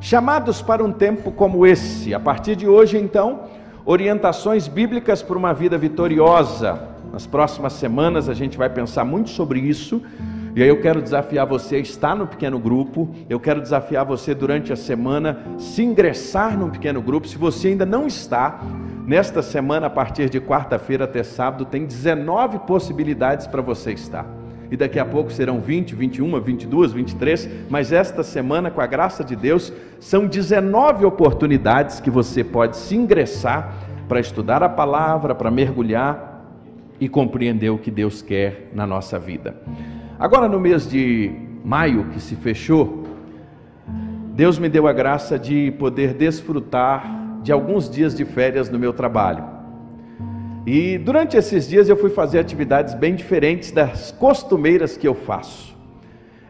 Chamados para um tempo como esse. A partir de hoje, então, orientações bíblicas para uma vida vitoriosa. Nas próximas semanas a gente vai pensar muito sobre isso. E aí eu quero desafiar você a estar no pequeno grupo. Eu quero desafiar você durante a semana se ingressar num pequeno grupo. Se você ainda não está, nesta semana, a partir de quarta-feira até sábado, tem 19 possibilidades para você estar. E daqui a pouco serão 20, 21, 22, 23, mas esta semana, com a graça de Deus, são 19 oportunidades que você pode se ingressar para estudar a palavra, para mergulhar e compreender o que Deus quer na nossa vida. Agora, no mês de maio que se fechou, Deus me deu a graça de poder desfrutar de alguns dias de férias no meu trabalho. E durante esses dias eu fui fazer atividades bem diferentes das costumeiras que eu faço.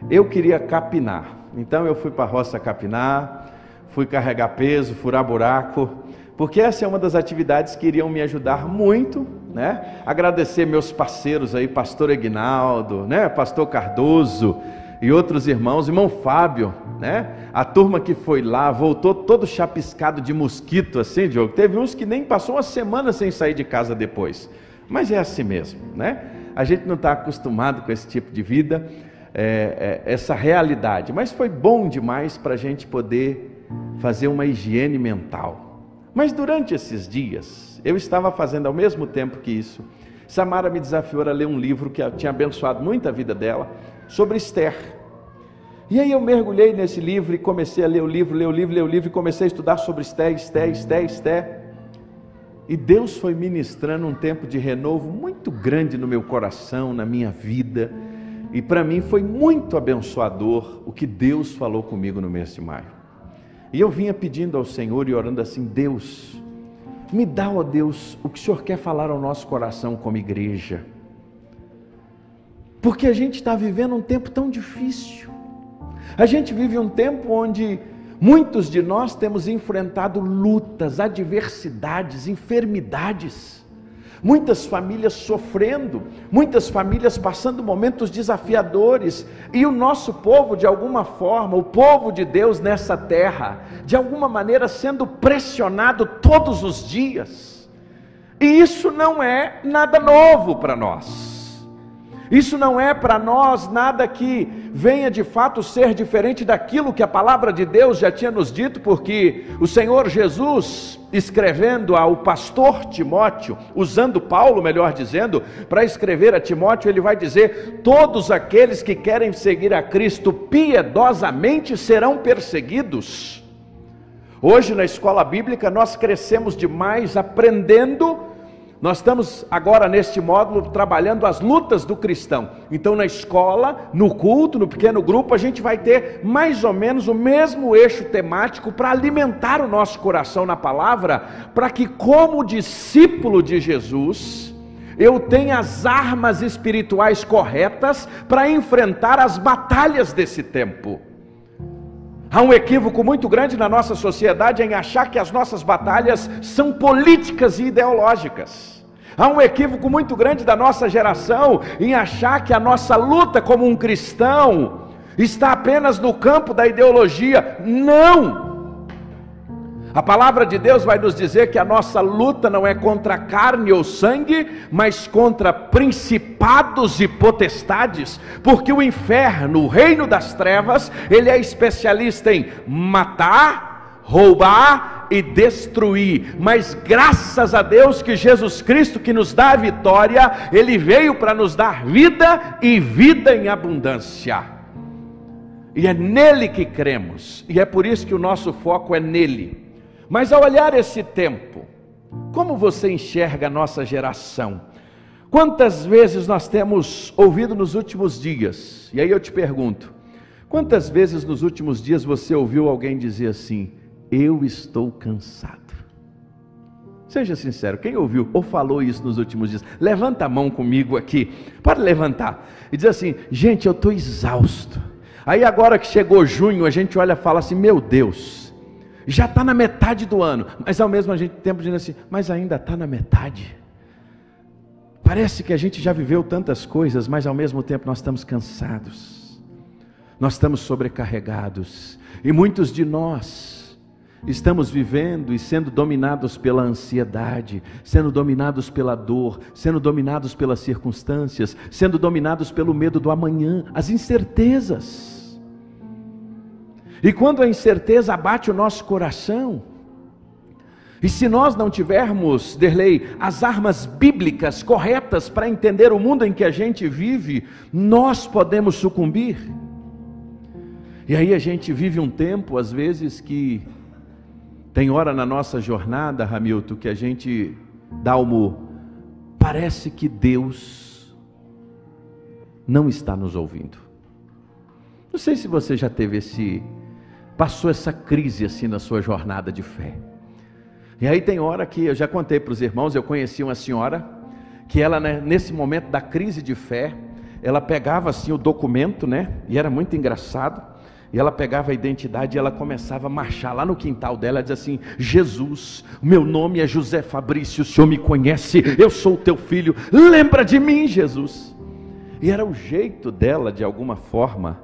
Eu queria capinar, então eu fui para a roça capinar, fui carregar peso, furar buraco, porque essa é uma das atividades que iriam me ajudar muito, né? Agradecer meus parceiros aí, pastor Egnaldo, né? Pastor Cardoso e outros irmãos, irmão Fábio, né? A turma que foi lá, voltou todo chapiscado de mosquito, assim, Diogo. Teve uns que nem passou uma semana sem sair de casa depois. Mas é assim mesmo, né? A gente não está acostumado com esse tipo de vida, essa realidade. Mas foi bom demais para a gente poder fazer uma higiene mental. Mas durante esses dias, eu estava fazendo ao mesmo tempo que isso. Samara me desafiou a ler um livro que tinha abençoado muito a vida dela, sobre Esther. E aí eu mergulhei nesse livro e comecei a ler o livro, e comecei a estudar sobre Esther. E Deus foi ministrando um tempo de renovo muito grande no meu coração, na minha vida. E para mim foi muito abençoador o que Deus falou comigo no mês de maio. E eu vinha pedindo ao Senhor e orando assim: Deus, me dá, ó Deus, o que o Senhor quer falar ao nosso coração como igreja. Porque a gente está vivendo um tempo tão difícil. A gente vive um tempo onde muitos de nós temos enfrentado lutas, adversidades, enfermidades. Muitas famílias sofrendo, muitas famílias passando momentos desafiadores. E o nosso povo, de alguma forma, o povo de Deus nessa terra, de alguma maneira sendo pressionado todos os dias. E isso não é nada novo para nós. Isso não é para nós nada que venha de fato ser diferente daquilo que a palavra de Deus já tinha nos dito, porque o Senhor Jesus, escrevendo ao pastor Timóteo, usando Paulo, melhor dizendo, para escrever a Timóteo, ele vai dizer: todos aqueles que querem seguir a Cristo piedosamente serão perseguidos. Hoje na escola bíblica nós crescemos demais aprendendo. Nós estamos agora neste módulo trabalhando as lutas do cristão. Então na escola, no culto, no pequeno grupo, a gente vai ter mais ou menos o mesmo eixo temático para alimentar o nosso coração na palavra, para que como discípulo de Jesus, eu tenha as armas espirituais corretas para enfrentar as batalhas desse tempo. Há um equívoco muito grande na nossa sociedade em achar que as nossas batalhas são políticas e ideológicas. Há um equívoco muito grande da nossa geração em achar que a nossa luta como um cristão está apenas no campo da ideologia. Não! A palavra de Deus vai nos dizer que a nossa luta não é contra carne ou sangue, mas contra principados e potestades, porque o inferno, o reino das trevas, ele é especialista em matar, roubar e destruir. Mas graças a Deus que Jesus Cristo, que nos dá a vitória, ele veio para nos dar vida e vida em abundância. E é nele que cremos, e é por isso que o nosso foco é nele. Mas ao olhar esse tempo, como você enxerga a nossa geração? Quantas vezes nós temos ouvido nos últimos dias? E aí eu te pergunto, quantas vezes nos últimos dias você ouviu alguém dizer assim: eu estou cansado? Seja sincero, quem ouviu ou falou isso nos últimos dias? Levanta a mão comigo aqui, pode levantar, e dizer assim: gente, eu estou exausto. Aí agora que chegou junho, a gente olha e fala assim: meu Deus, já está na metade do ano, mas ao mesmo tempo dizendo assim: mas ainda está na metade. Parece que a gente já viveu tantas coisas, mas ao mesmo tempo nós estamos cansados. nós estamos sobrecarregados, e muitos de nós estamos vivendo e sendo dominados pela ansiedade, sendo dominados pela dor, sendo dominados pelas circunstâncias, sendo dominados pelo medo do amanhã, as incertezas. E quando a incerteza abate o nosso coração, e se nós não tivermos, Derlei, as armas bíblicas corretas para entender o mundo em que a gente vive, nós podemos sucumbir. E aí a gente vive um tempo, às vezes, que tem hora na nossa jornada, Hamilton, que a gente dá parece que Deus não está nos ouvindo. Não sei se você já teve passou essa crise assim na sua jornada de fé. E aí tem hora que eu já contei para os irmãos, eu conheci uma senhora, que ela, né, nesse momento da crise de fé, ela pegava assim o documento, né, e era muito engraçado, e ela pegava a identidade e ela começava a marchar lá no quintal dela, ela dizia assim: Jesus, meu nome é José Fabrício, o Senhor me conhece, eu sou o teu filho, lembra de mim, Jesus. E era o jeito dela, de alguma forma,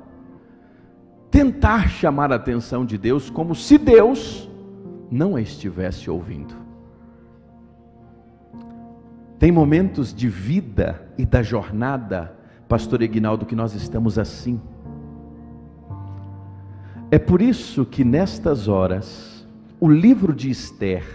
tentar chamar a atenção de Deus, como se Deus não a estivesse ouvindo. Tem momentos de vida e da jornada, pastor Eguinaldo, que nós estamos assim. É por isso que nestas horas, o livro de Esther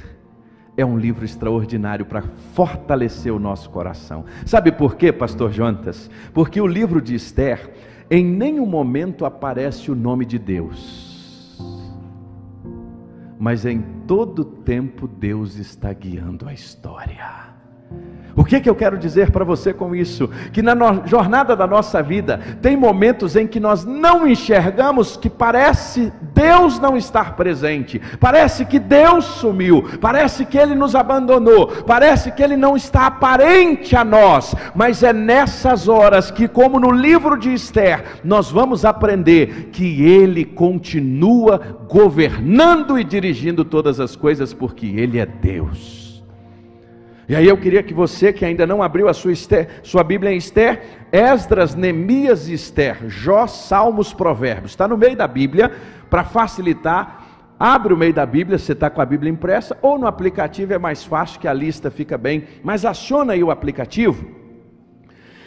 é um livro extraordinário para fortalecer o nosso coração. Sabe por quê, pastor Jonatas? Porque o livro de Esther, em nenhum momento aparece o nome de Deus, mas em todo tempo Deus está guiando a história. O que eu quero dizer para você com isso? Que na jornada da nossa vida, tem momentos em que nós não enxergamos, que parece Deus não estar presente, parece que Deus sumiu, parece que Ele nos abandonou, parece que Ele não está aparente a nós, mas é nessas horas que, como no livro de Esther, nós vamos aprender que Ele continua governando e dirigindo todas as coisas, porque Ele é Deus. E aí eu queria que você, que ainda não abriu a sua Bíblia em Esther, Esdras, Neemias e Esther, Jó, Salmos, Provérbios, está no meio da Bíblia, para facilitar, abre o meio da Bíblia, você está com a Bíblia impressa, ou no aplicativo é mais fácil, que a lista fica bem, mas aciona aí o aplicativo.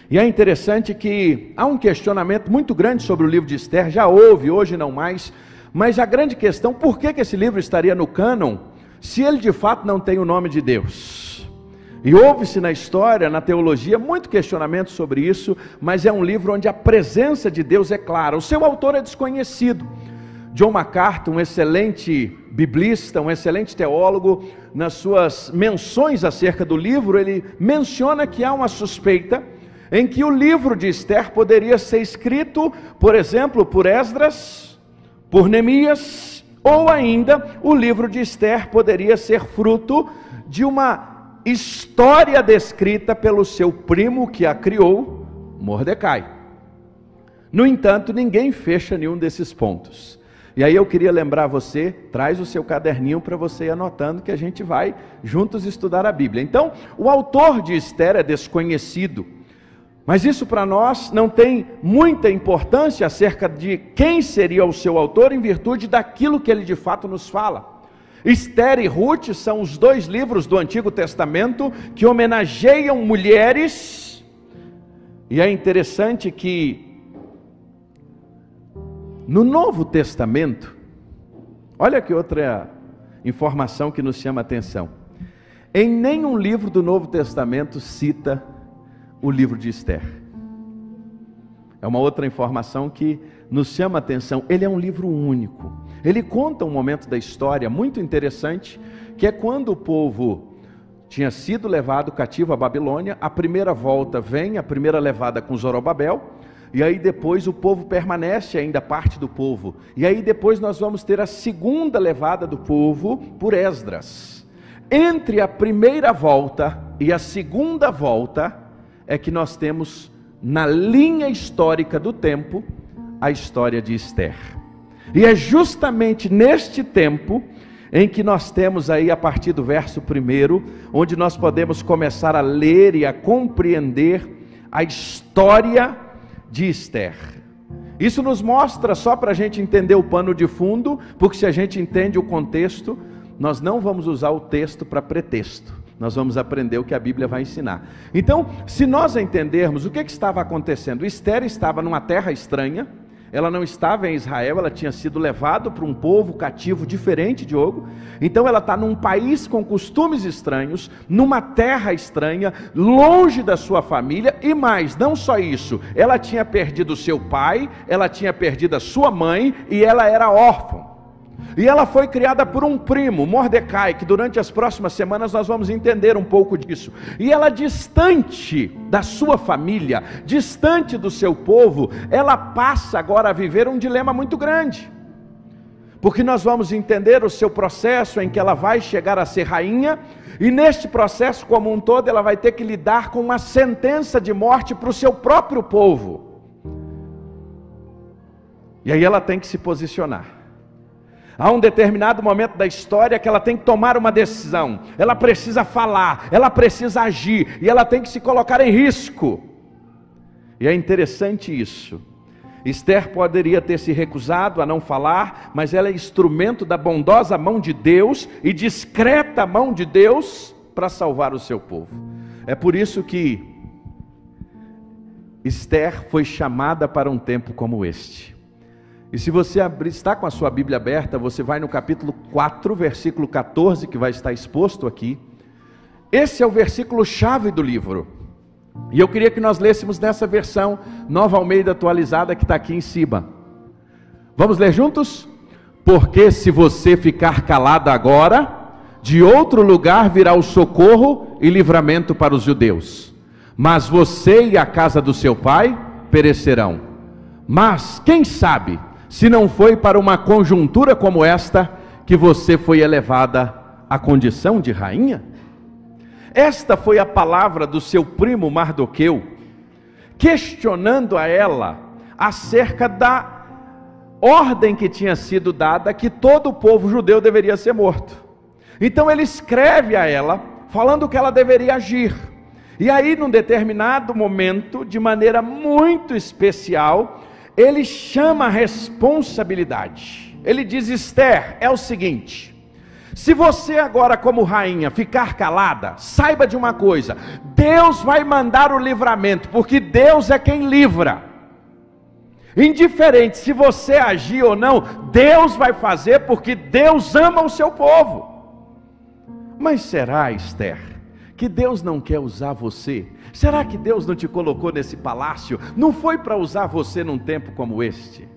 E é interessante que há um questionamento muito grande sobre o livro de Esther, já houve, hoje não mais, mas a grande questão, por que esse livro estaria no cânon, se ele de fato não tem o nome de Deus? E houve-se na história, na teologia, muito questionamento sobre isso, mas é um livro onde a presença de Deus é clara. O seu autor é desconhecido. John MacArthur, um excelente biblista, um excelente teólogo, nas suas menções acerca do livro, ele menciona que há uma suspeita em que o livro de Esther poderia ser escrito, por exemplo, por Esdras, por Neemias, ou ainda o livro de Esther poderia ser fruto de uma história descrita pelo seu primo que a criou, Mordecai. No entanto, ninguém fecha nenhum desses pontos. E aí eu queria lembrar você, traz o seu caderninho para você ir anotando, que a gente vai juntos estudar a Bíblia. Então, o autor de Esther é desconhecido, mas isso para nós não tem muita importância acerca de quem seria o seu autor, em virtude daquilo que ele de fato nos fala. Esther e Ruth são os dois livros do Antigo Testamento que homenageiam mulheres, e é interessante que no Novo Testamento, olha que outra informação que nos chama a atenção, em nenhum livro do Novo Testamento cita o livro de Esther. É uma outra informação que nos chama a atenção. Ele é um livro único. Ele conta um momento da história muito interessante, que é quando o povo tinha sido levado cativo à Babilônia. A primeira volta vem, a primeira levada com Zorobabel, e aí depois o povo permanece, ainda parte do povo, e aí depois nós vamos ter a segunda levada do povo por Esdras. Entre a primeira volta e a segunda volta é que nós temos, na linha histórica do tempo, a história de Esther. E é justamente neste tempo em que nós temos aí, a partir do verso 1, onde nós podemos começar a ler e a compreender a história de Esther. Isso nos mostra, só para a gente entender o pano de fundo, porque se a gente entende o contexto, nós não vamos usar o texto para pretexto, nós vamos aprender o que a Bíblia vai ensinar. Então, se nós entendermos o que estava acontecendo, Ester estava numa terra estranha, ela não estava em Israel, ela tinha sido levada para um povo cativo diferente, Diogo. Então ela está num país com costumes estranhos, numa terra estranha, longe da sua família, e mais, não só isso, ela tinha perdido seu pai, ela tinha perdido a sua mãe, e ela era órfã. E ela foi criada por um primo, Mordecai, que durante as próximas semanas nós vamos entender um pouco disso. E ela, distante da sua família, distante do seu povo, ela passa agora a viver um dilema muito grande. Porque nós vamos entender o seu processo em que ela vai chegar a ser rainha, e neste processo como um todo ela vai ter que lidar com uma sentença de morte para o seu próprio povo. E aí ela tem que se posicionar. Há um determinado momento da história que ela tem que tomar uma decisão, ela precisa falar, ela precisa agir, e ela tem que se colocar em risco. E é interessante isso. Ester poderia ter se recusado a não falar, mas ela é instrumento da bondosa mão de Deus e discreta mão de Deus para salvar o seu povo. É por isso que Ester foi chamada para um tempo como este. E se você está com a sua Bíblia aberta, você vai no capítulo 4, versículo 14, que vai estar exposto aqui. Esse é o versículo chave do livro. E eu queria que nós lêssemos nessa versão Nova Almeida atualizada que está aqui em cima. Vamos ler juntos? Porque se você ficar calado agora, de outro lugar virá o socorro e livramento para os judeus. Mas você e a casa do seu pai perecerão. Mas quem sabe se não foi para uma conjuntura como esta que você foi elevada à condição de rainha? Esta foi a palavra do seu primo Mardoqueu, questionando a ela acerca da ordem que tinha sido dada, que todo o povo judeu deveria ser morto. Então ele escreve a ela, falando que ela deveria agir. E aí, num determinado momento, de maneira muito especial, ele chama a responsabilidade. Ele diz: Ester, é o seguinte, se você agora como rainha ficar calada, saiba de uma coisa, Deus vai mandar o livramento, porque Deus é quem livra. Indiferente se você agir ou não, Deus vai fazer, porque Deus ama o seu povo. Mas será, Ester, que Deus não quer usar você? Será que Deus não te colocou nesse palácio? Não foi para usar você num tempo como este?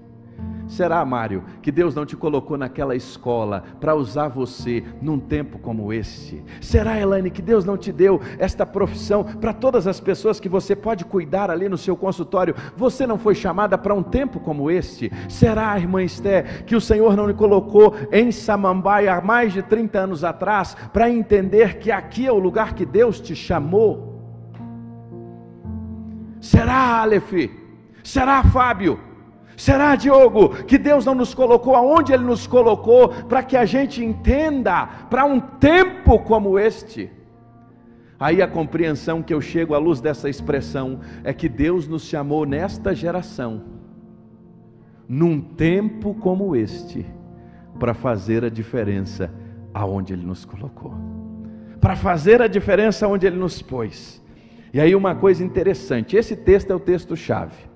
Será, Mário, que Deus não te colocou naquela escola para usar você num tempo como este? Será, Elaine, que Deus não te deu esta profissão para todas as pessoas que você pode cuidar ali no seu consultório? Você não foi chamada para um tempo como este? Será, irmã Esté, que o Senhor não lhe colocou em Samambaia há mais de 30 anos atrás para entender que aqui é o lugar que Deus te chamou? Será, Aleph? Será, Fábio? Será, Diogo, que Deus não nos colocou aonde Ele nos colocou, para que a gente entenda, para um tempo como este? Aí a compreensão que eu chego à luz dessa expressão, é que Deus nos chamou nesta geração, num tempo como este, para fazer a diferença aonde Ele nos colocou, para fazer a diferença onde Ele nos pôs. E aí uma coisa interessante, esse texto é o texto-chave.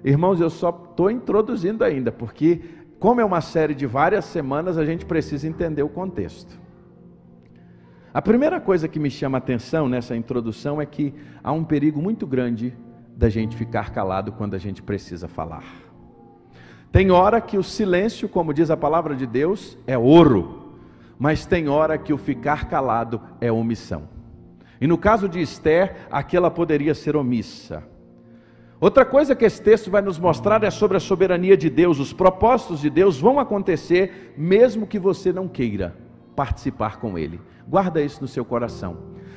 Irmãos, eu só estou introduzindo ainda, porque como é uma série de várias semanas, a gente precisa entender o contexto. A primeira coisa que me chama a atenção nessa introdução é que há um perigo muito grande da gente ficar calado quando a gente precisa falar. Tem hora que o silêncio, como diz a palavra de Deus, é ouro, mas tem hora que o ficar calado é omissão. E no caso de Ester, aquela poderia ser omissa. Outra coisa que esse texto vai nos mostrar é sobre a soberania de Deus. Os propósitos de Deus vão acontecer mesmo que você não queira participar com Ele. Guarda isso no seu coração.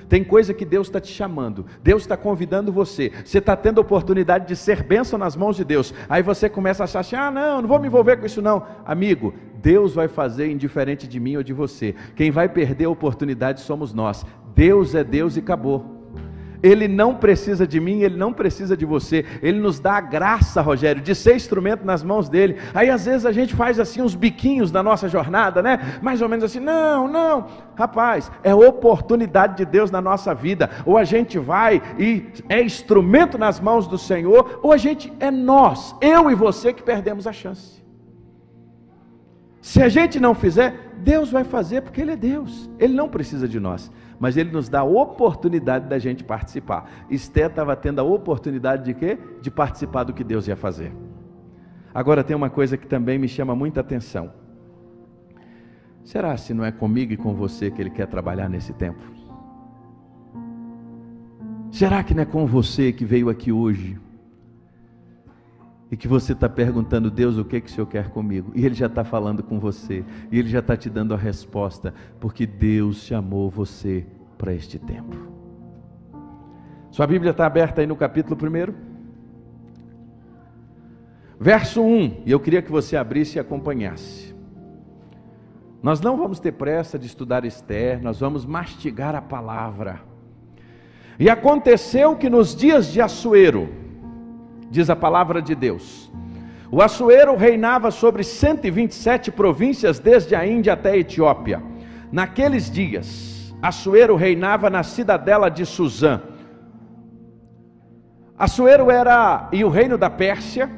Tem coisa que Deus está te chamando, Deus está convidando você. Você está tendo a oportunidade de ser bênção nas mãos de Deus. Aí você começa a achar assim, não vou me envolver com isso não. Amigo, Deus vai fazer indiferente de mim ou de você. Quem vai perder a oportunidade somos nós. Deus é Deus e acabou. Ele não precisa de mim, Ele não precisa de você. Ele nos dá a graça, Rogério, de ser instrumento nas mãos dEle. Aí às vezes a gente faz assim uns biquinhos na nossa jornada, né? Mais ou menos assim, não, rapaz, é oportunidade de Deus na nossa vida. Ou a gente vai e é instrumento nas mãos do Senhor, ou a gente é nós, eu e você, que perdemos a chance. Se a gente não fizer, Deus vai fazer, porque Ele é Deus. Ele não precisa de nós, mas Ele nos dá a oportunidade da gente participar. Esté estava tendo a oportunidade de quê? De participar do que Deus ia fazer. Agora tem uma coisa que também me chama muita atenção. Será se não é comigo e com você que Ele quer trabalhar nesse tempo? Será que não é com você que veio aqui hoje e que você está perguntando, Deus, o que o Senhor quer comigo? E Ele já está falando com você, e Ele já está te dando a resposta, porque Deus chamou você para este tempo. Sua Bíblia está aberta aí no capítulo 1, verso 1, e eu queria que você abrisse e acompanhasse. Nós não vamos ter pressa de estudar Ester, nós vamos mastigar a palavra. E aconteceu que nos dias de Assuero, diz a palavra de Deus, o Assuero reinava sobre 127 províncias, desde a Índia até a Etiópia. Naqueles dias, Assuero reinava na cidadela de Suzã. Assuero era, e o reino da Pérsia,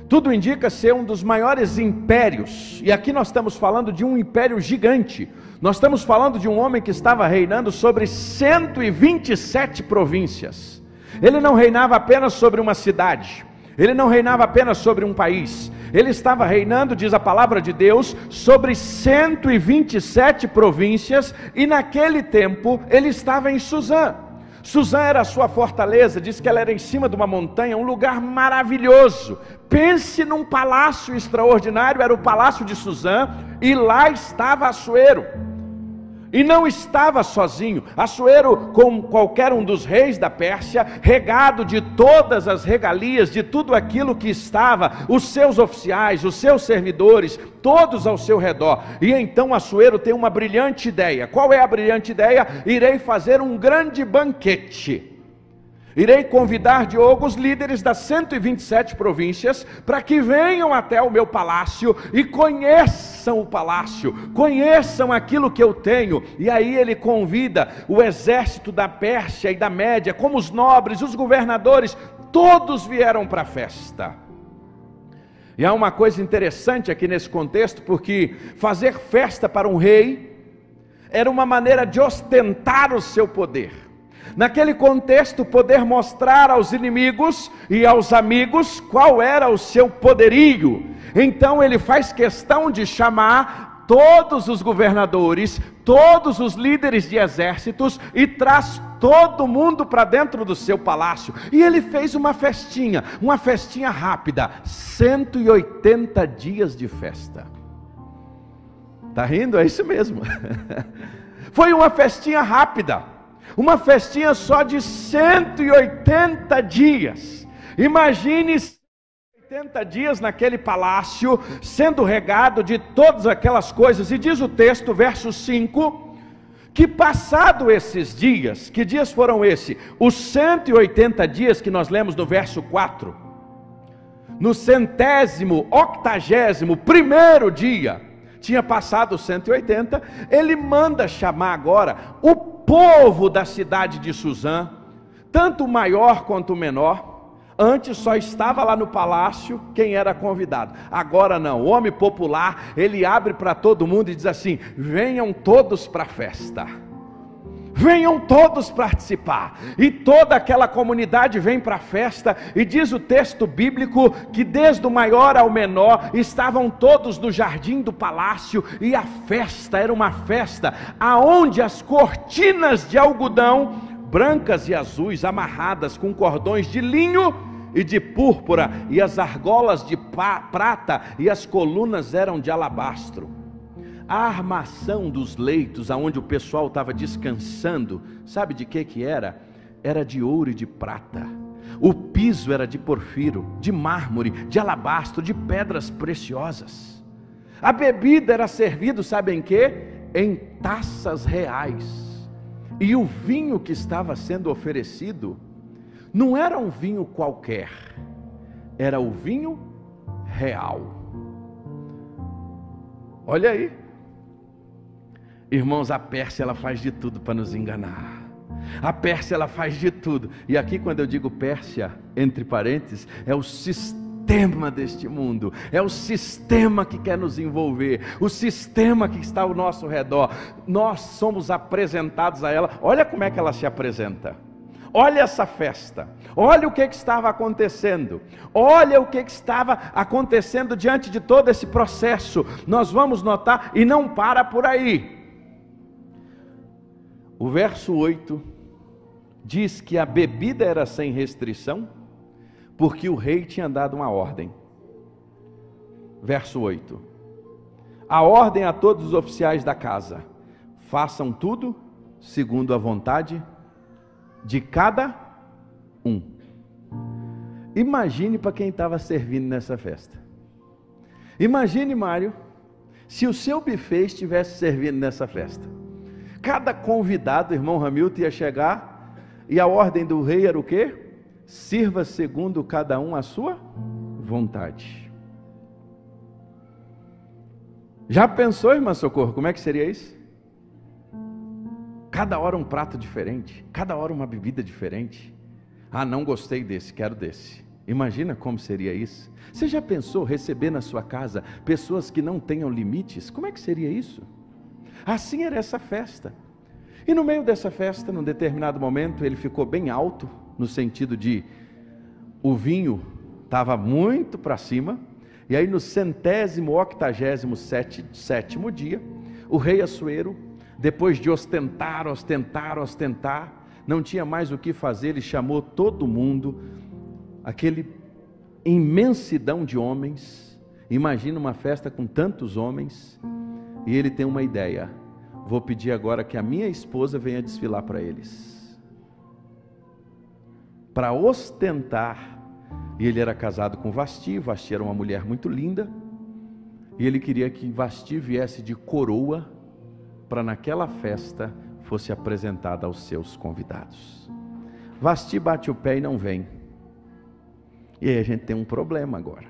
tudo indica ser um dos maiores impérios, e aqui nós estamos falando de um império gigante. Nós estamos falando de um homem que estava reinando sobre 127 províncias. Ele não reinava apenas sobre uma cidade, ele não reinava apenas sobre um país, ele estava reinando, diz a palavra de Deus, sobre 127 províncias, e naquele tempo ele estava em Suzã. Suzã era a sua fortaleza, diz que ela era em cima de uma montanha, um lugar maravilhoso. Pense num palácio extraordinário, era o palácio de Suzã, e lá estava Assuero. E não estava sozinho. Assuero, como qualquer um dos reis da Pérsia, regado de todas as regalias, de tudo aquilo que estava, os seus oficiais, os seus servidores, todos ao seu redor. E então Assuero tem uma brilhante ideia. Qual é a brilhante ideia? Irei fazer um grande banquete. Irei convidar, Diogo, os líderes das 127 províncias, para que venham até o meu palácio e conheçam o palácio, conheçam aquilo que eu tenho. E aí ele convida o exército da Pérsia e da Média, como os nobres, os governadores, todos vieram para a festa. E há uma coisa interessante aqui nesse contexto, porque fazer festa para um rei era uma maneira de ostentar o seu poder. Naquele contexto, poder mostrar aos inimigos e aos amigos qual era o seu poderio. Então ele faz questão de chamar todos os governadores, todos os líderes de exércitos, e traz todo mundo para dentro do seu palácio. E ele fez uma festinha rápida, 180 dias de festa. Tá rindo? É isso mesmo. Foi uma festinha rápida. Uma festinha só de 180 dias. Imagine 180 dias naquele palácio, sendo regado de todas aquelas coisas. E diz o texto, verso 5, que passado esses dias, que dias foram esses? Os 180 dias que nós lemos no verso 4. No 181º dia, tinha passado os 180, ele manda chamar agora o povo da cidade de Suzã, tanto o maior quanto o menor. Antes só estava lá no palácio quem era convidado, agora não, o homem popular, ele abre para todo mundo e diz assim: venham todos para a festa, venham todos participar. E toda aquela comunidade vem para a festa, e diz o texto bíblico que desde o maior ao menor estavam todos no jardim do palácio, e a festa era uma festa aonde as cortinas de algodão, brancas e azuis, amarradas com cordões de linho e de púrpura, e as argolas de prata, e as colunas eram de alabastro. A armação dos leitos aonde o pessoal estava descansando, sabe de que era? Era de ouro e de prata. O piso era de porfiro, de mármore, de alabastro, de pedras preciosas. A bebida era servida, sabe em quê? Em taças reais. E o vinho que estava sendo oferecido não era um vinho qualquer, era o vinho real. Olha aí, irmãos, a Pérsia ela faz de tudo para nos enganar. A Pérsia ela faz de tudo. E aqui quando eu digo Pérsia, entre parênteses, é o sistema deste mundo, é o sistema que quer nos envolver, o sistema que está ao nosso redor. Nós somos apresentados a ela. Olha como é que ela se apresenta. Olha essa festa, olha o que estava acontecendo, olha o que estava acontecendo diante de todo esse processo. Nós vamos notar, e não para por aí. O verso 8 diz que a bebida era sem restrição, porque o rei tinha dado uma ordem. Verso 8: a ordem a todos os oficiais da casa: façam tudo segundo a vontade de cada um. Imagine para quem estava servindo nessa festa. Imagine, Mário, se o seu buffet estivesse servindo nessa festa. Cada convidado, irmão Hamilton, ia chegar e a ordem do rei era o quê? Sirva segundo cada um a sua vontade. Já pensou, irmã Socorro, como é que seria isso? Cada hora um prato diferente, cada hora uma bebida diferente. Ah, não gostei desse, quero desse. Imagina como seria isso. Você já pensou receber na sua casa pessoas que não tenham limites? Como é que seria isso? Assim era essa festa. E no meio dessa festa, num determinado momento, ele ficou bem alto, no sentido de o vinho estava muito para cima. E aí no 187º dia, o rei Assuero, depois de ostentar, não tinha mais o que fazer, ele chamou todo mundo, aquele imensidão de homens. Imagina uma festa com tantos homens, e ele tem uma ideia: vou pedir agora que a minha esposa venha desfilar para eles, para ostentar. E ele era casado com Vasti. Vasti era uma mulher muito linda, e ele queria que Vasti viesse de coroa, para naquela festa fosse apresentada aos seus convidados. Vasti bate o pé e não vem. E aí a gente tem um problema agora.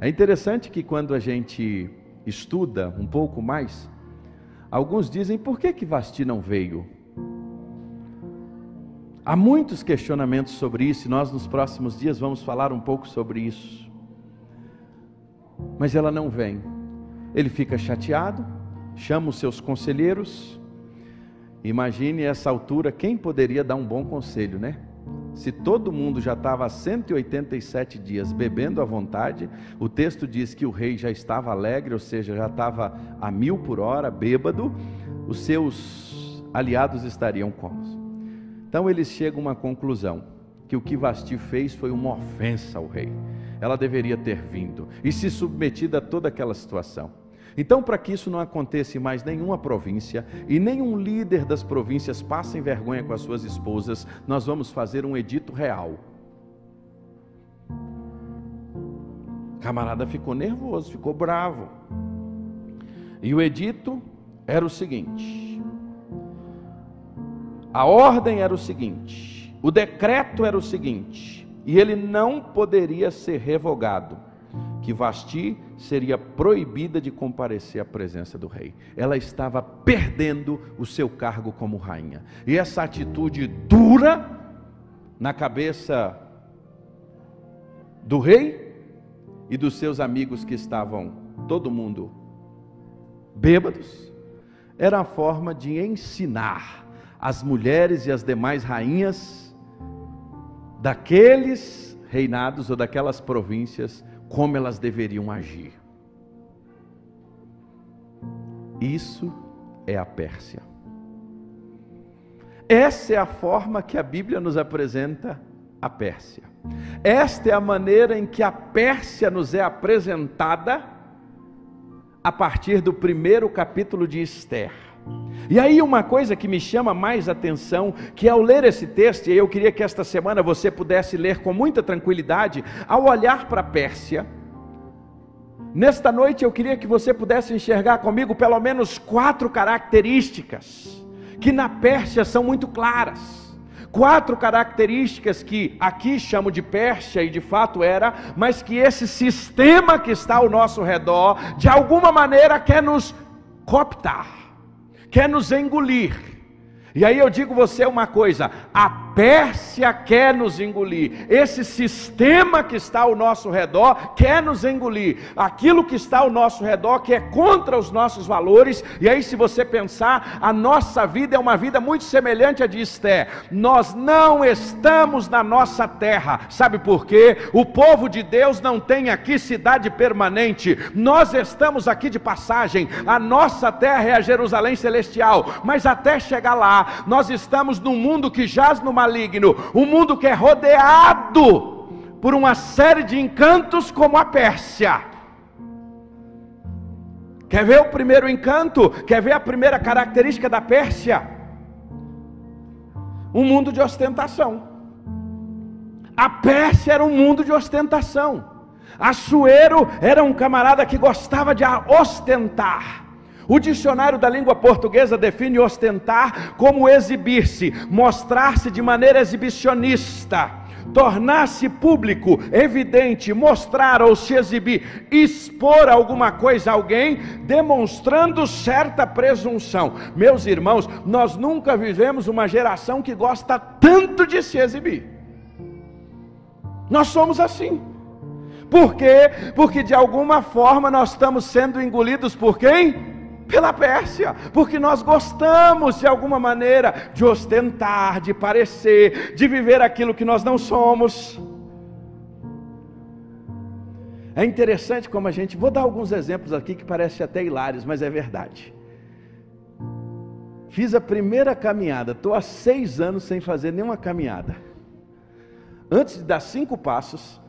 É interessante que quando a gente estuda um pouco mais, alguns dizem: por que Vasti não veio? Há muitos questionamentos sobre isso, e nós nos próximos dias vamos falar um pouco sobre isso. Mas ela não vem. Ele fica chateado, chama os seus conselheiros. Imagine essa altura, quem poderia dar um bom conselho, né? Se todo mundo já estava há 187 dias bebendo à vontade, o texto diz que o rei já estava alegre, ou seja, já estava a 1000 por hora, bêbado, os seus aliados estariam como? Então eles chegam a uma conclusão, que o que Vasti fez foi uma ofensa ao rei. Ela deveria ter vindo e se submetido a toda aquela situação. Então, para que isso não aconteça em mais nenhuma província, e nenhum líder das províncias passem vergonha com as suas esposas, nós vamos fazer um edito real. O camarada ficou nervoso, ficou bravo. E o edito era o seguinte: a ordem era o seguinte, o decreto era o seguinte, e ele não poderia ser revogado, que Vasti seria proibida de comparecer à presença do rei. Ela estava perdendo o seu cargo como rainha. E essa atitude dura na cabeça do rei e dos seus amigos, que estavam todo mundo bêbados, era a forma de ensinar as mulheres e as demais rainhas daqueles reinados ou daquelas províncias como elas deveriam agir. Isso é a Pérsia. Essa é a forma que a Bíblia nos apresenta a Pérsia. Esta é a maneira em que a Pérsia nos é apresentada a partir do 1º capítulo de Esther. E aí uma coisa que me chama mais atenção, que ao ler esse texto, e eu queria que esta semana você pudesse ler com muita tranquilidade, ao olhar para a Pérsia, nesta noite eu queria que você pudesse enxergar comigo pelo menos 4 características que na Pérsia são muito claras. 4 características que aqui chamo de Pérsia, e de fato era, mas que esse sistema que está ao nosso redor, de alguma maneira quer nos cooptar, quer nos engolir. E aí eu digo você uma coisa: a Pérsia quer nos engolir, esse sistema que está ao nosso redor quer nos engolir, aquilo que está ao nosso redor que é contra os nossos valores. E aí, se você pensar, a nossa vida é uma vida muito semelhante à de Esther. Nós não estamos na nossa terra, sabe por quê? O povo de Deus não tem aqui cidade permanente, nós estamos aqui de passagem. A nossa terra é a Jerusalém celestial, mas até chegar lá, nós estamos num mundo que jaz no maligno, um mundo que é rodeado por uma série de encantos como a Pérsia. Quer ver o primeiro encanto? Quer ver a primeira característica da Pérsia? Um mundo de ostentação. A Pérsia era um mundo de ostentação. Assuero era um camarada que gostava de ostentar. O dicionário da língua portuguesa define ostentar como exibir-se, mostrar-se de maneira exibicionista, tornar-se público, evidente, mostrar ou se exibir, expor alguma coisa a alguém, demonstrando certa presunção. Meus irmãos, nós nunca vivemos uma geração que gosta tanto de se exibir. Nós somos assim. Por quê? Porque de alguma forma nós estamos sendo engolidos por quem? Pela Pérsia, porque nós gostamos de alguma maneira de ostentar, de parecer, de viver aquilo que nós não somos. É interessante como a gente, vou dar alguns exemplos aqui que parecem até hilários, mas é verdade. Fiz a primeira caminhada, estou há 6 anos sem fazer nenhuma caminhada. Antes de dar 5 passos,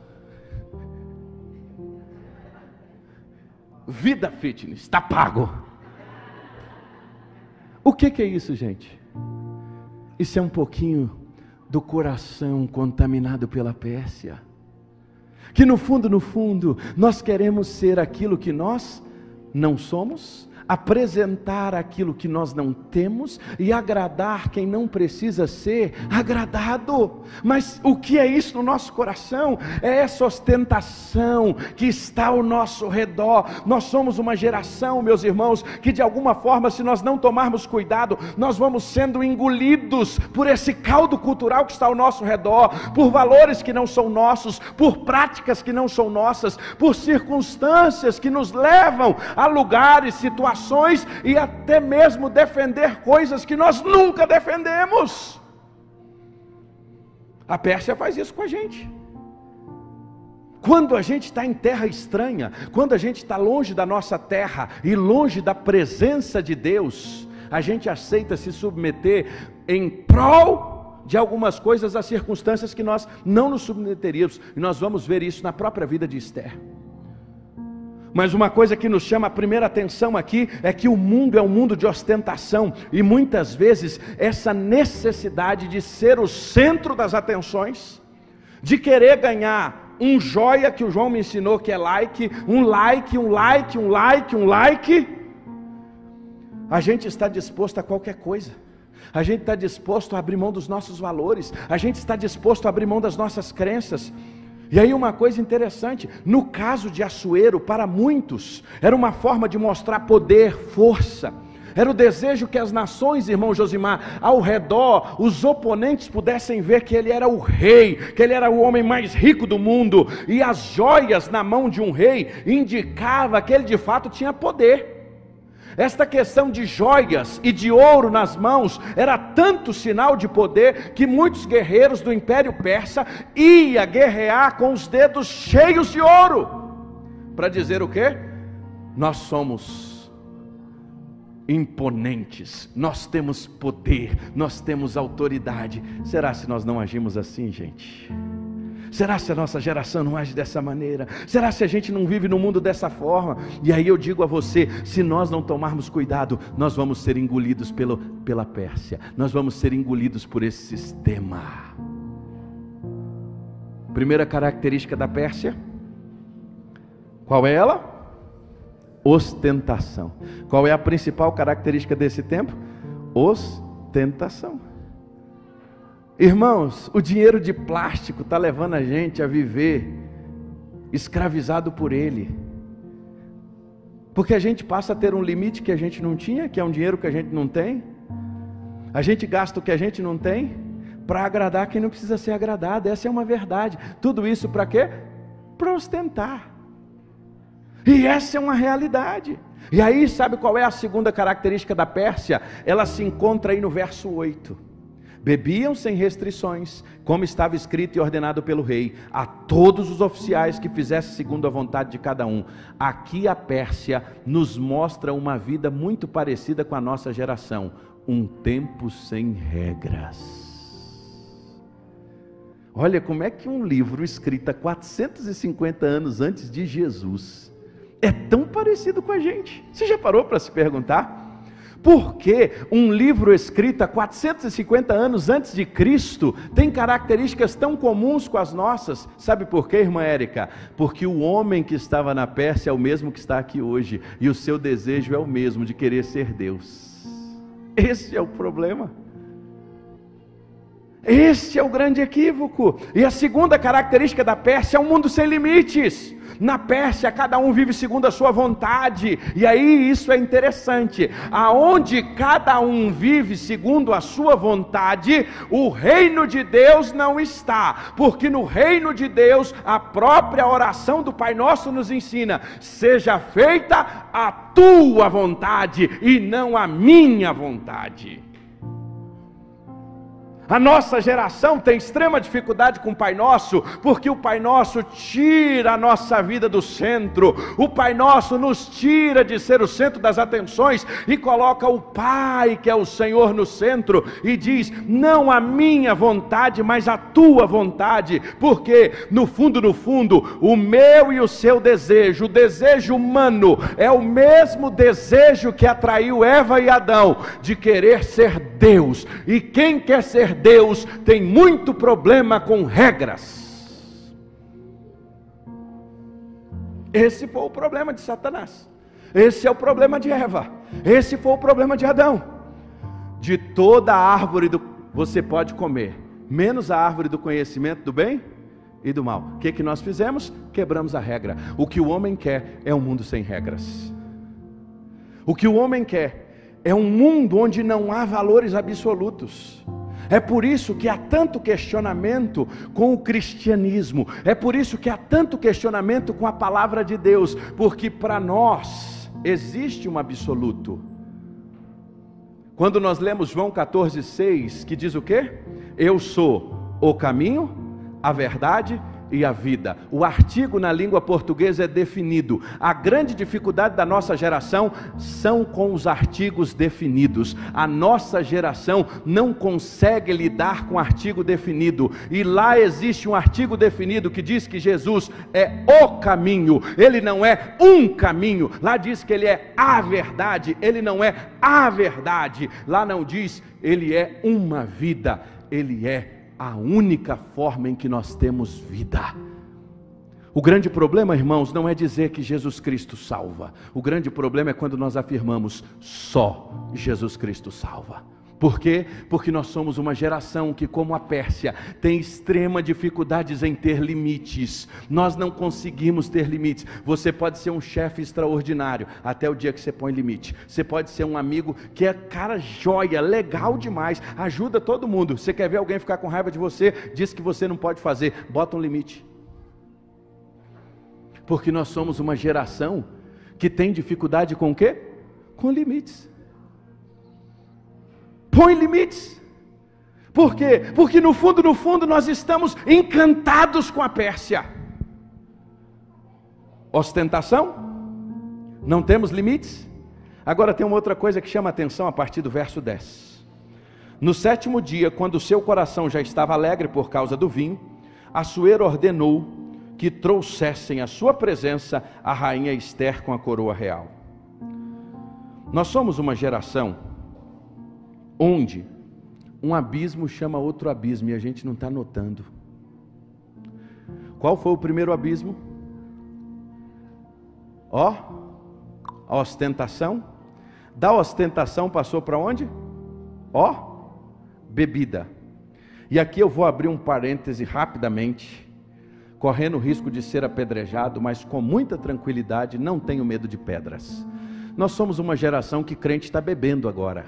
Vida Fitness, está pago. O que é isso, gente? Isso é um pouquinho do coração contaminado pela Pérsia, que no fundo, nós queremos ser aquilo que nós não somos, apresentar aquilo que nós não temos e agradar quem não precisa ser agradado. Mas o que é isso no nosso coração? É essa ostentação que está ao nosso redor. Nós somos uma geração, meus irmãos, que de alguma forma, se nós não tomarmos cuidado, nós vamos sendo engolidos por esse caldo cultural que está ao nosso redor, por valores que não são nossos, por práticas que não são nossas, por circunstâncias que nos levam a lugares, situações, e até mesmo defender coisas que nós nunca defendemos. A Pérsia faz isso com a gente. Quando a gente está em terra estranha, quando a gente está longe da nossa terra e longe da presença de Deus, a gente aceita se submeter em prol de algumas coisas a circunstâncias que nós não nos submeteríamos. E nós vamos ver isso na própria vida de Esther. Mas uma coisa que nos chama a primeira atenção aqui é que o mundo é um mundo de ostentação, e muitas vezes essa necessidade de ser o centro das atenções, de querer ganhar um joia que o João me ensinou que é like, a gente está disposto a qualquer coisa. A gente está disposto a abrir mão dos nossos valores, a gente está disposto a abrir mão das nossas crenças. E aí uma coisa interessante, no caso de Assuero, para muitos, era uma forma de mostrar poder, força. Era o desejo que as nações, irmão Josimar, ao redor, os oponentes pudessem ver que ele era o rei, que ele era o homem mais rico do mundo. E as joias na mão de um rei indicava que ele de fato tinha poder. Esta questão de joias e de ouro nas mãos era tanto sinal de poder que muitos guerreiros do Império Persa iam guerrear com os dedos cheios de ouro, para dizer o quê? Nós somos imponentes, nós temos poder, nós temos autoridade. Será se nós não agimos assim, gente? Será se a nossa geração não age dessa maneira? Será se a gente não vive no mundo dessa forma? E aí eu digo a você, se nós não tomarmos cuidado, nós vamos ser engolidos pela Pérsia, nós vamos ser engolidos por esse sistema. Primeira característica da Pérsia, qual é ela? Ostentação. Qual é a principal característica desse tempo? tentação. Irmãos, o dinheiro de plástico está levando a gente a viver escravizado por ele. Porque a gente passa a ter um limite que a gente não tinha, que é um dinheiro que a gente não tem. A gente gasta o que a gente não tem para agradar quem não precisa ser agradado. Essa é uma verdade. Tudo isso para quê? Para ostentar. E essa é uma realidade. E aí, sabe qual é a segunda característica da Pérsia? Ela se encontra aí no verso 8. Bebiam sem restrições, como estava escrito e ordenado pelo rei, a todos os oficiais que fizessem segundo a vontade de cada um. Aqui a Pérsia nos mostra uma vida muito parecida com a nossa geração, um tempo sem regras. Olha como é que um livro escrito há 450 anos antes de Jesus é tão parecido com a gente. Você já parou para se perguntar? Por que um livro escrito há 450 anos antes de Cristo tem características tão comuns com as nossas? Sabe por quê, irmã Érica? Porque o homem que estava na Pérsia é o mesmo que está aqui hoje, e o seu desejo é o mesmo, de querer ser Deus. Esse é o problema. Esse é o grande equívoco. E a segunda característica da Pérsia é um mundo sem limites. Na Pérsia cada um vive segundo a sua vontade. E aí isso é interessante. Aonde cada um vive segundo a sua vontade, o reino de Deus não está. Porque no reino de Deus, a própria oração do Pai Nosso nos ensina: seja feita a tua vontade e não a minha vontade. A nossa geração tem extrema dificuldade com o Pai Nosso, porque o Pai Nosso tira a nossa vida do centro. O Pai Nosso nos tira de ser o centro das atenções e coloca o Pai, que é o Senhor, no centro, e diz: não a minha vontade, mas a tua vontade. Porque no fundo, o meu e o seu desejo, o desejo humano, é o mesmo desejo que atraiu Eva e Adão, de querer ser Deus. E quem quer ser Deus tem muito problema com regras. Esse foi o problema de Satanás. Esse é o problema de Eva. Esse foi o problema de Adão. De toda a árvore você pode comer, menos a árvore do conhecimento do bem e do mal. O que nós fizemos? Quebramos a regra. O que o homem quer é um mundo sem regras. O que o homem quer é um mundo onde não há valores absolutos. É por isso que há tanto questionamento com o cristianismo. É por isso que há tanto questionamento com a palavra de Deus. Porque para nós existe um absoluto. Quando nós lemos João 14,6, que diz o quê? Eu sou o caminho, a verdade e a vida. O artigo na língua portuguesa é definido. A grande dificuldade da nossa geração são com os artigos definidos. A nossa geração não consegue lidar com artigo definido. E lá existe um artigo definido que diz que Jesus é o caminho. Ele não é um caminho. Lá diz que ele é a verdade. Ele não é a verdade. Lá não diz ele é uma vida. Ele é a única forma em que nós temos vida. O grande problema, irmãos, não é dizer que Jesus Cristo salva. O grande problema é quando nós afirmamos só Jesus Cristo salva. Por quê? Porque nós somos uma geração que, como a Pérsia, tem extrema dificuldades em ter limites. Nós não conseguimos ter limites. Você pode ser um chefe extraordinário até o dia que você põe limite. Você pode ser um amigo que é cara joia, legal demais, ajuda todo mundo. Você quer ver alguém ficar com raiva de você, diz que você não pode fazer, bota um limite. Porque nós somos uma geração que tem dificuldade com o quê? Com limites. Põe limites. Por quê? Porque no fundo nós estamos encantados com a Pérsia. Ostentação? Não temos limites? Agora tem uma outra coisa que chama a atenção a partir do verso 10. No 7º dia, quando o seu coração já estava alegre por causa do vinho, Assuero ordenou que trouxessem à sua presença a rainha Ester com a coroa real. Nós somos uma geração onde um abismo chama outro abismo e a gente não está notando. Qual foi o primeiro abismo? A ostentação. Da ostentação passou para onde? bebida. E aqui eu vou abrir um parêntese rapidamente, correndo o risco de ser apedrejado, mas com muita tranquilidade, não tenho medo de pedras. Nós somos uma geração que crente está bebendo agora.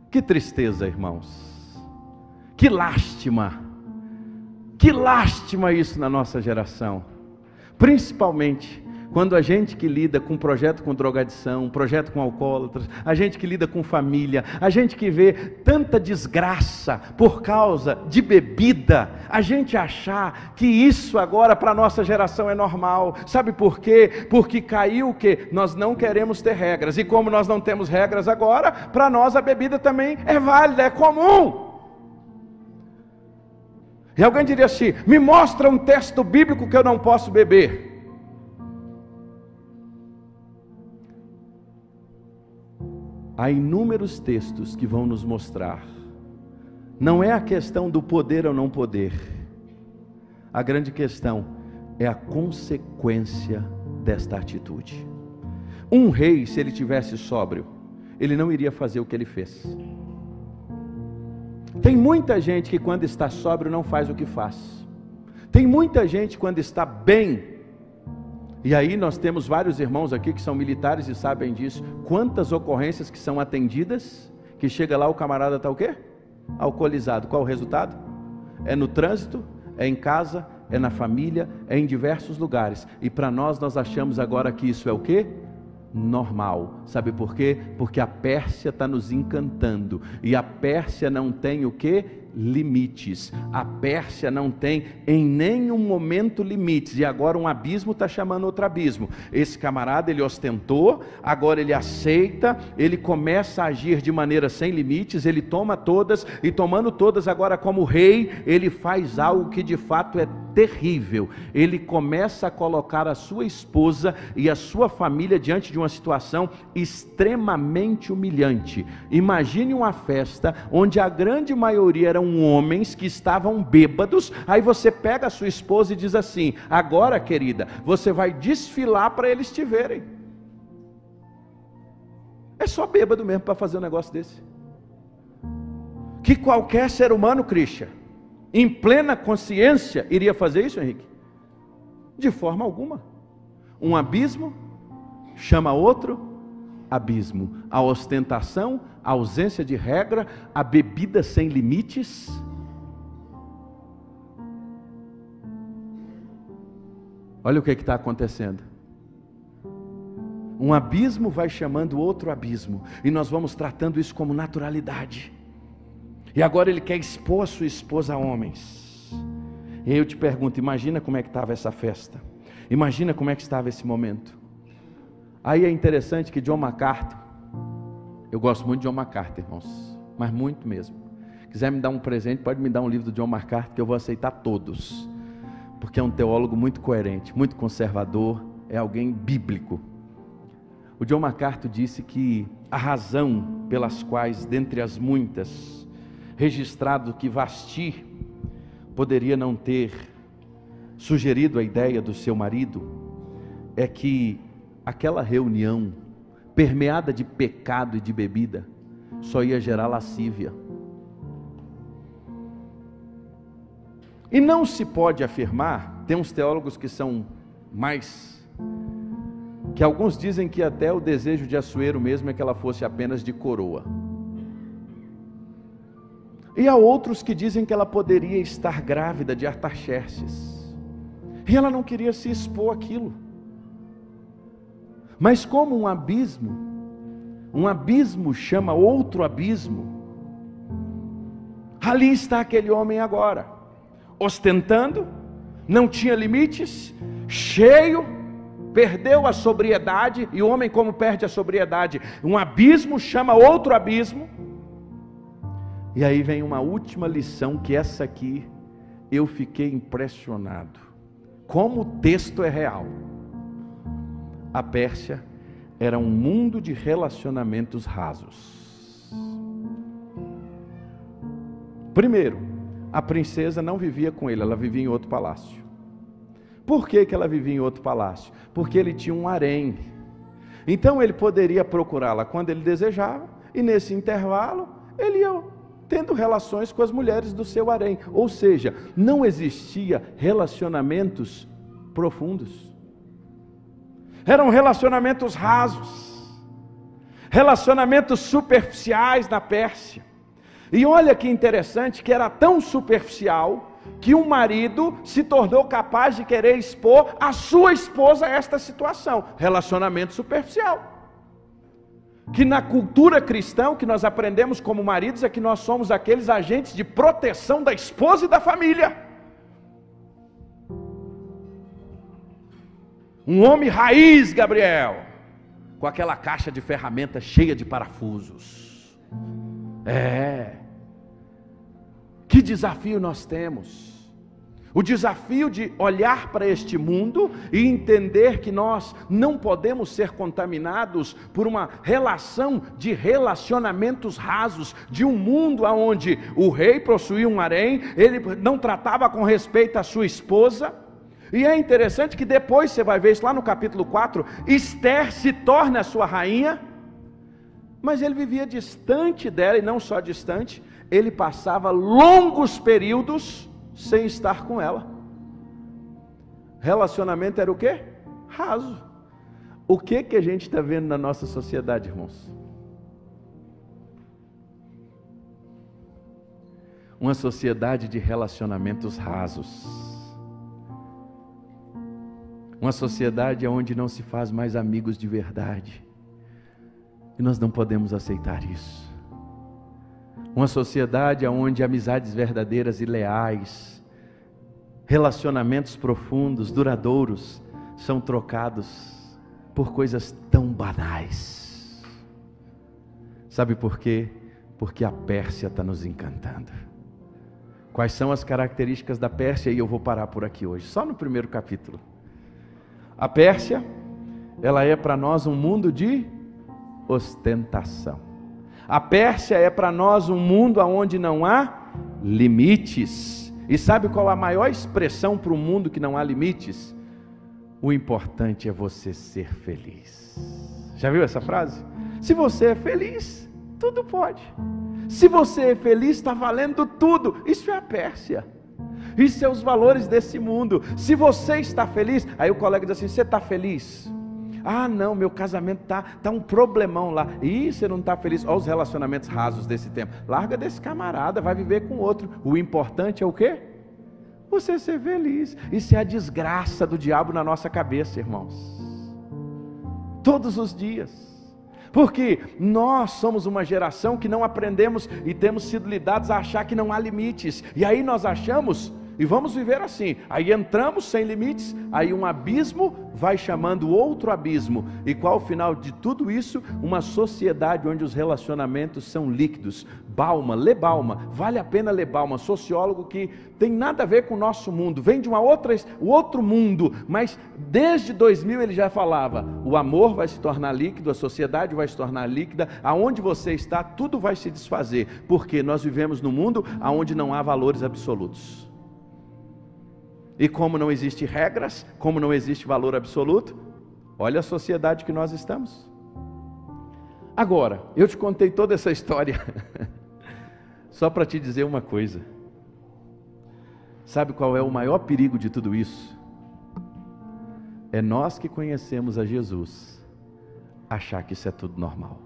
Que tristeza, irmãos. Que lástima isso na nossa geração. Principalmente quando a gente que lida com projeto com drogadição, projeto com alcoólatras, a gente que lida com família, a gente que vê tanta desgraça por causa de bebida, a gente achar que isso agora para a nossa geração é normal. Sabe por quê? Porque caiu o quê? Nós não queremos ter regras, e como nós não temos regras agora, para nós a bebida também é válida, é comum. E alguém diria assim: me mostra um texto bíblico que eu não posso beber. Há inúmeros textos que vão nos mostrar. Não é a questão do poder ou não poder. A grande questão é a consequência desta atitude. Um rei, se ele tivesse sóbrio, ele não iria fazer o que ele fez. Tem muita gente que quando está sóbrio não faz o que faz. Tem muita gente quando está bem. E aí nós temos vários irmãos aqui que são militares e sabem disso. Quantas ocorrências que são atendidas, que chega lá o camarada está o quê? Alcoolizado. Qual o resultado? É no trânsito, é em casa, é na família, é em diversos lugares. E para nós achamos agora que isso é o quê? Normal. Sabe por quê? Porque a Pérsia está nos encantando. E a Pérsia não tem o quê? Limites. A Pérsia não tem em nenhum momento limites. E agora um abismo está chamando outro abismo. Esse camarada, ele ostentou, agora ele aceita, ele começa a agir de maneira sem limites, ele toma todas, e tomando todas agora como rei, ele faz algo que de fato é terrível. Ele começa a colocar a sua esposa e a sua família diante de uma situação extremamente humilhante. Imagine uma festa onde a grande maioria eram homens que estavam bêbados. Aí você pega a sua esposa e diz assim: agora, querida, você vai desfilar para eles te verem. É só bêbado mesmo para fazer um negócio desse. Que qualquer ser humano, Cristian, em plena consciência, iria fazer isso, Henrique? De forma alguma. Um abismo chama outro abismo. A ostentação, a ausência de regra, a bebida sem limites. Olha o que está acontecendo. Um abismo vai chamando outro abismo, e nós vamos tratando isso como naturalidade. E agora ele quer expor a sua esposa a homens. E aí eu te pergunto, imagina como é que estava essa festa. Imagina como é que estava esse momento. Aí é interessante que John MacArthur, eu gosto muito de John MacArthur, irmãos, mas muito mesmo. Quiser me dar um presente, pode me dar um livro do John MacArthur, que eu vou aceitar todos. Porque é um teólogo muito coerente, muito conservador, é alguém bíblico. O John MacArthur disse que a razão pelas quais, dentre as muitas, registrado que Vasti poderia não ter sugerido a ideia do seu marido, é que aquela reunião, permeada de pecado e de bebida, só ia gerar lascívia. E não se pode afirmar, tem uns teólogos que são mais, que alguns dizem que até o desejo de Assuero mesmo é que ela fosse apenas de coroa. E há outros que dizem que ela poderia estar grávida de Artaxerxes, e ela não queria se expor àquilo. Mas como um abismo chama outro abismo, ali está aquele homem agora, ostentando, não tinha limites, cheio, perdeu a sobriedade. E o homem, como perde a sobriedade, um abismo chama outro abismo. E aí vem uma última lição, que essa aqui eu fiquei impressionado, como o texto é real. A Pérsia era um mundo de relacionamentos rasos. Primeiro, a princesa não vivia com ele, ela vivia em outro palácio. Por que ela vivia em outro palácio? Porque ele tinha um harém. Então ele poderia procurá-la quando ele desejava, e nesse intervalo ele ia tendo relações com as mulheres do seu harém. Ou seja, não existia relacionamentos profundos. Eram relacionamentos rasos, relacionamentos superficiais na Pérsia. E olha que interessante, que era tão superficial que um marido se tornou capaz de querer expor a sua esposa a esta situação. Relacionamento superficial. Que na cultura cristã, o que nós aprendemos como maridos é que nós somos aqueles agentes de proteção da esposa e da família. Um homem raiz, Gabriel, com aquela caixa de ferramentas cheia de parafusos. Que desafio nós temos. O desafio de olhar para este mundo e entender que nós não podemos ser contaminados por uma relação de relacionamentos rasos, de um mundo onde o rei possuía um harém, ele não tratava com respeito a sua esposa. E é interessante que depois você vai ver isso lá no capítulo 4, Esther se torna a sua rainha, mas ele vivia distante dela, e não só distante, ele passava longos períodos sem estar com ela. Relacionamento era o quê? Raso. O que a gente está vendo na nossa sociedade, irmãos? Uma sociedade de relacionamentos rasos. Uma sociedade onde não se faz mais amigos de verdade. E nós não podemos aceitar isso. Uma sociedade onde amizades verdadeiras e leais, relacionamentos profundos, duradouros, são trocados por coisas tão banais. Sabe por quê? Porque a Pérsia está nos encantando. Quais são as características da Pérsia? E eu vou parar por aqui hoje, só no primeiro capítulo. A Pérsia, ela é para nós um mundo de ostentação. A Pérsia é para nós um mundo onde não há limites. E sabe qual a maior expressão para um mundo que não há limites? O importante é você ser feliz. Já viu essa frase? Se você é feliz, tudo pode. Se você é feliz, está valendo tudo. Isso é a Pérsia. Isso é os valores desse mundo. Se você está feliz, aí o colega diz assim: você está feliz? Ah, não, meu casamento tá um problemão lá. Ih, você não está feliz. Olha os relacionamentos rasos desse tempo. Larga desse camarada, vai viver com outro. O importante é o quê? Você ser feliz. Isso é a desgraça do diabo na nossa cabeça, irmãos. Todos os dias. Porque nós somos uma geração que não aprendemos e temos sido lidados a achar que não há limites. E aí nós achamos... E vamos viver assim, aí entramos sem limites, aí um abismo vai chamando outro abismo. E qual o final de tudo isso? Uma sociedade onde os relacionamentos são líquidos. Bauman, lê Bauman, vale a pena ler Bauman, sociólogo que tem nada a ver com o nosso mundo, vem de outro mundo, mas desde 2000 ele já falava, o amor vai se tornar líquido, a sociedade vai se tornar líquida, aonde você está, tudo vai se desfazer, porque nós vivemos num mundo onde não há valores absolutos. E como não existe regras, como não existe valor absoluto, olha a sociedade que nós estamos. Agora, eu te contei toda essa história, só para te dizer uma coisa. Sabe qual é o maior perigo de tudo isso? É nós que conhecemos a Jesus, achar que isso é tudo normal.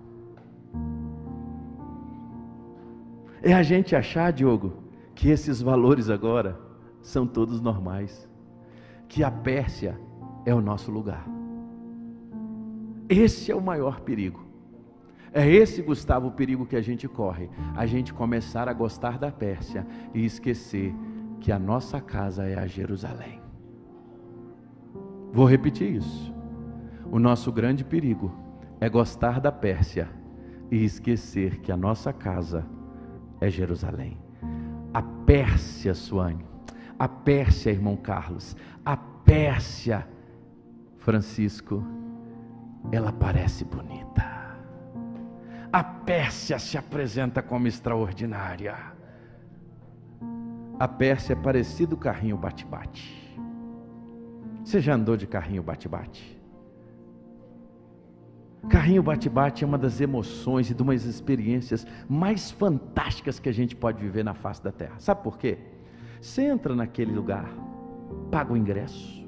É a gente achar, Diogo, que esses valores agora são todos normais, que a Pérsia é o nosso lugar. Esse é o maior perigo. É esse, Gustavo, o perigo que a gente corre, a gente começar a gostar da Pérsia e esquecer que a nossa casa é a Jerusalém. Vou repetir isso. O nosso grande perigo é gostar da Pérsia e esquecer que a nossa casa é Jerusalém. A Pérsia, Suane, a Pérsia, irmão Carlos, a Pérsia, Francisco, ela parece bonita. A Pérsia se apresenta como extraordinária. A Pérsia é parecido com carrinho bate-bate. Você já andou de carrinho bate-bate? Carrinho bate-bate é uma das emoções e de umas experiências mais fantásticas que a gente pode viver na face da terra. Sabe por quê? Você entra naquele lugar, paga o ingresso,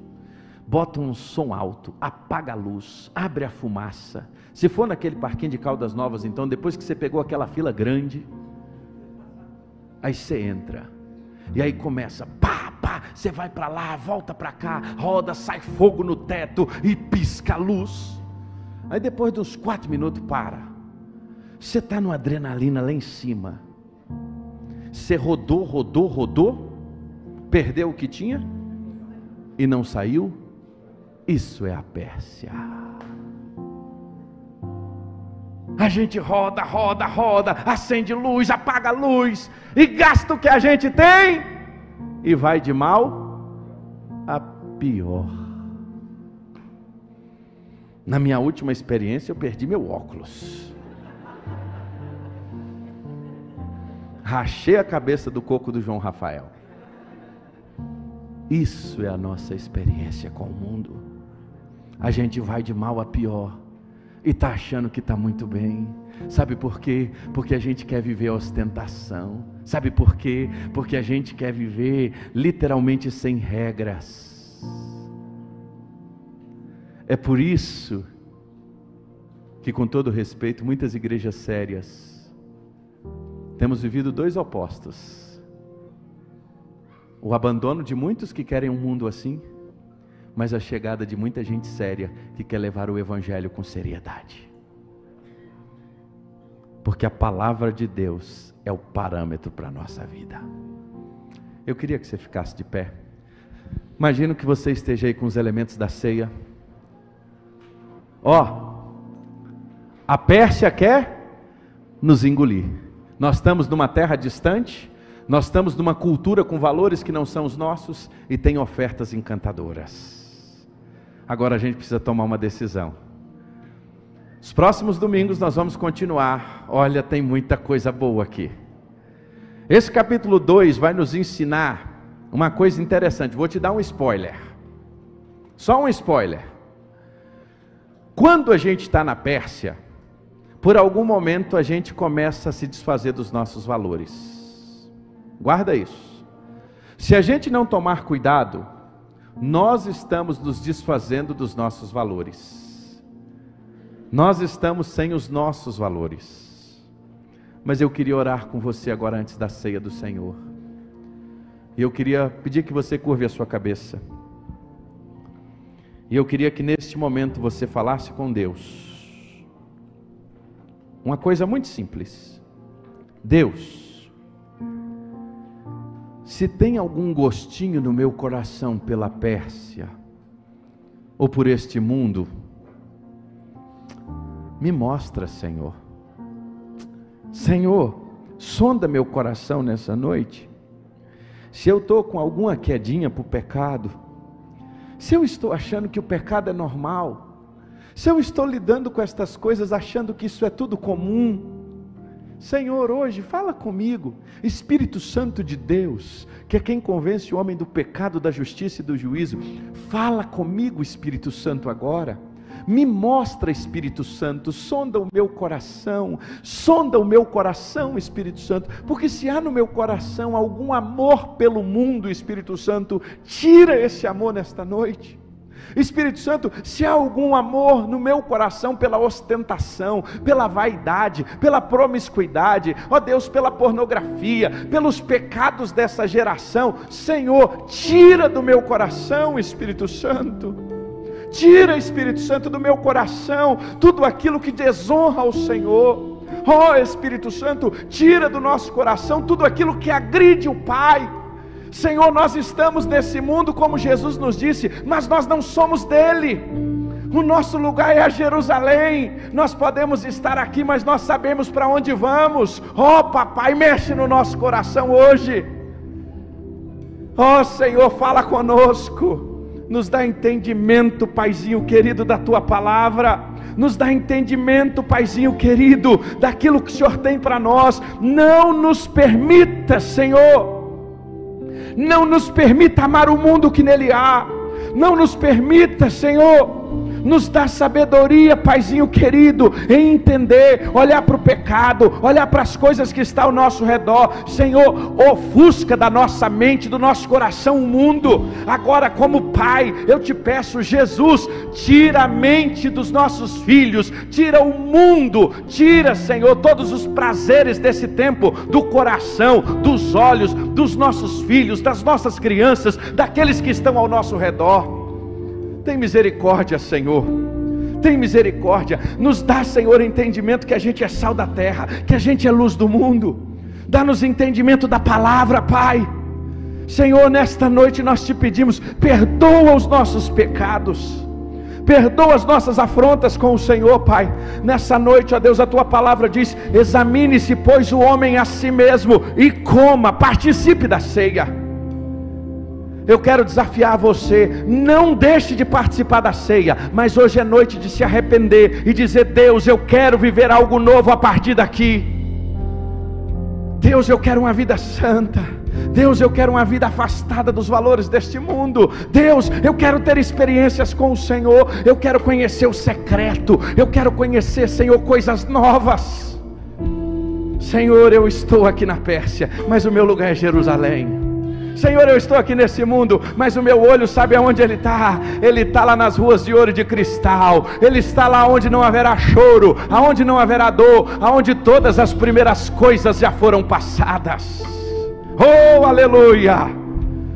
bota um som alto, apaga a luz, abre a fumaça. Se for naquele parquinho de Caldas Novas, então, depois que você pegou aquela fila grande, aí você entra, e aí começa, pá, pá, você vai para lá, volta para cá, roda, sai fogo no teto e pisca a luz. Aí depois de uns 4 minutos para. Você está no adrenalina lá em cima. Você rodou, perdeu o que tinha e não saiu. Isso é a Pérsia. A gente roda, acende luz, apaga a luz e gasta o que a gente tem e vai de mal a pior. Na minha última experiência eu perdi meu óculos. Rachei a cabeça do coco do João Rafael. Isso é a nossa experiência com o mundo. A gente vai de mal a pior e está achando que está muito bem. Sabe por quê? Porque a gente quer viver a ostentação. Sabe por quê? Porque a gente quer viver literalmente sem regras. É por isso que, com todo respeito, muitas igrejas sérias temos vivido 2 opostos: o abandono de muitos que querem um mundo assim, mas a chegada de muita gente séria que quer levar o evangelho com seriedade, porque a palavra de Deus é o parâmetro para a nossa vida. Eu queria que você ficasse de pé. Imagino que você esteja aí com os elementos da ceia. A Pérsia quer nos engolir. Nós estamos numa terra distante, nós estamos numa cultura com valores que não são os nossos e tem ofertas encantadoras. Agora a gente precisa tomar uma decisão. Os próximos domingos nós vamos continuar. Olha, tem muita coisa boa aqui. Esse capítulo 2 vai nos ensinar uma coisa interessante. Vou te dar um spoiler. Só um spoiler. Quando a gente está na Pérsia, por algum momento a gente começa a se desfazer dos nossos valores. Guarda isso. Se a gente não tomar cuidado, nós estamos nos desfazendo dos nossos valores. Nós estamos sem os nossos valores. Mas eu queria orar com você agora antes da ceia do Senhor. E eu queria pedir que você curve a sua cabeça. E eu queria que neste momento você falasse com Deus. Uma coisa muito simples. Deus, se tem algum gostinho no meu coração pela Pérsia, ou por este mundo, me mostra, Senhor. Senhor, sonda meu coração nessa noite. Se eu estou com alguma quedinha para o pecado, se eu estou achando que o pecado é normal, se eu estou lidando com estas coisas achando que isso é tudo comum, Senhor, hoje fala comigo. Espírito Santo de Deus, que é quem convence o homem do pecado, da justiça e do juízo, fala comigo, Espírito Santo, agora. Me mostra, Espírito Santo, sonda o meu coração, Espírito Santo, porque se há no meu coração algum amor pelo mundo, Espírito Santo, tira esse amor nesta noite. Espírito Santo, se há algum amor no meu coração pela ostentação, pela vaidade, pela promiscuidade, ó Deus, pela pornografia, pelos pecados dessa geração, Senhor, tira do meu coração, Espírito Santo. Tira, Espírito Santo, do meu coração tudo aquilo que desonra ao Senhor. Ó Espírito Santo, tira do nosso coração tudo aquilo que agride o Pai. Senhor, nós estamos nesse mundo, como Jesus nos disse, mas nós não somos dele. O nosso lugar é a Jerusalém. Nós podemos estar aqui, mas nós sabemos para onde vamos. Ó Papai, mexe no nosso coração hoje. Ó Senhor, fala conosco. Nos dá entendimento, Paizinho querido, da Tua palavra. Nos dá entendimento, Paizinho querido, daquilo que o Senhor tem para nós. Não nos permita, Senhor, não nos permita amar o mundo que nele há. Não nos permita, Senhor, Nos dá sabedoria, Paizinho querido, em entender, olhar para o pecado, olhar para as coisas que estão ao nosso redor. Senhor, ofusca da nossa mente, do nosso coração o mundo. Agora, como Pai, eu te peço, Jesus, tira a mente dos nossos filhos, tira o mundo, tira, Senhor, todos os prazeres desse tempo, do coração, dos olhos, dos nossos filhos, das nossas crianças, daqueles que estão ao nosso redor. Tem misericórdia, Senhor, tem misericórdia. Nos dá, Senhor, entendimento que a gente é sal da terra, que a gente é luz do mundo. Dá-nos entendimento da palavra, Pai. Senhor, nesta noite nós te pedimos, perdoa os nossos pecados, perdoa as nossas afrontas com o Senhor, Pai. Nessa noite, ó Deus, a tua palavra diz: examine-se, pois, o homem a si mesmo, e coma, participe da ceia. Eu quero desafiar você, não deixe de participar da ceia, mas hoje é noite de se arrepender e dizer: Deus, eu quero viver algo novo a partir daqui. Deus, eu quero uma vida santa. Deus, eu quero uma vida afastada dos valores deste mundo. Deus, eu quero ter experiências com o Senhor. Eu quero conhecer o secreto. Eu quero conhecer, Senhor, coisas novas. Senhor, eu estou aqui na Pérsia, mas o meu lugar é Jerusalém. Senhor, eu estou aqui nesse mundo, mas o meu olho sabe aonde Ele está? Ele está lá nas ruas de ouro e de cristal. Ele está lá onde não haverá choro, aonde não haverá dor, aonde todas as primeiras coisas já foram passadas. Oh, aleluia!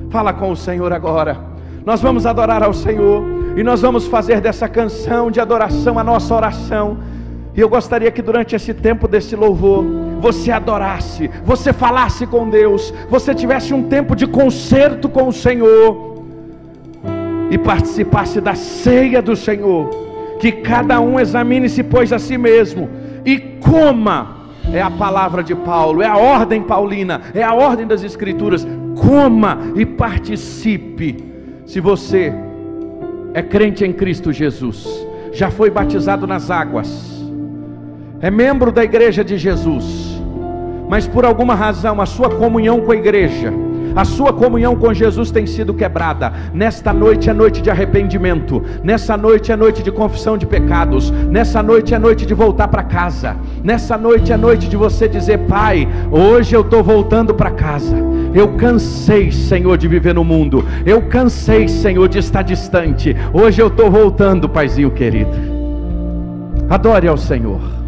Fala com o Senhor agora. Nós vamos adorar ao Senhor, e nós vamos fazer dessa canção de adoração a nossa oração. E eu gostaria que durante esse tempo desse louvor, você adorasse, você falasse com Deus, você tivesse um tempo de concerto com o Senhor, e participasse da ceia do Senhor. Que cada um examine-se, pois, a si mesmo, e coma. É a palavra de Paulo, é a ordem paulina, é a ordem das Escrituras. Coma e participe. Se você é crente em Cristo Jesus, já foi batizado nas águas, é membro da igreja de Jesus, mas por alguma razão a sua comunhão com a igreja, a sua comunhão com Jesus tem sido quebrada. Nesta noite é noite de arrependimento. Nessa noite é noite de confissão de pecados. Nessa noite é noite de voltar para casa. Nessa noite é noite de você dizer: Pai, hoje eu estou voltando para casa. Eu cansei, Senhor, de viver no mundo. Eu cansei, Senhor, de estar distante. Hoje eu estou voltando, Paizinho querido. Adore ao Senhor.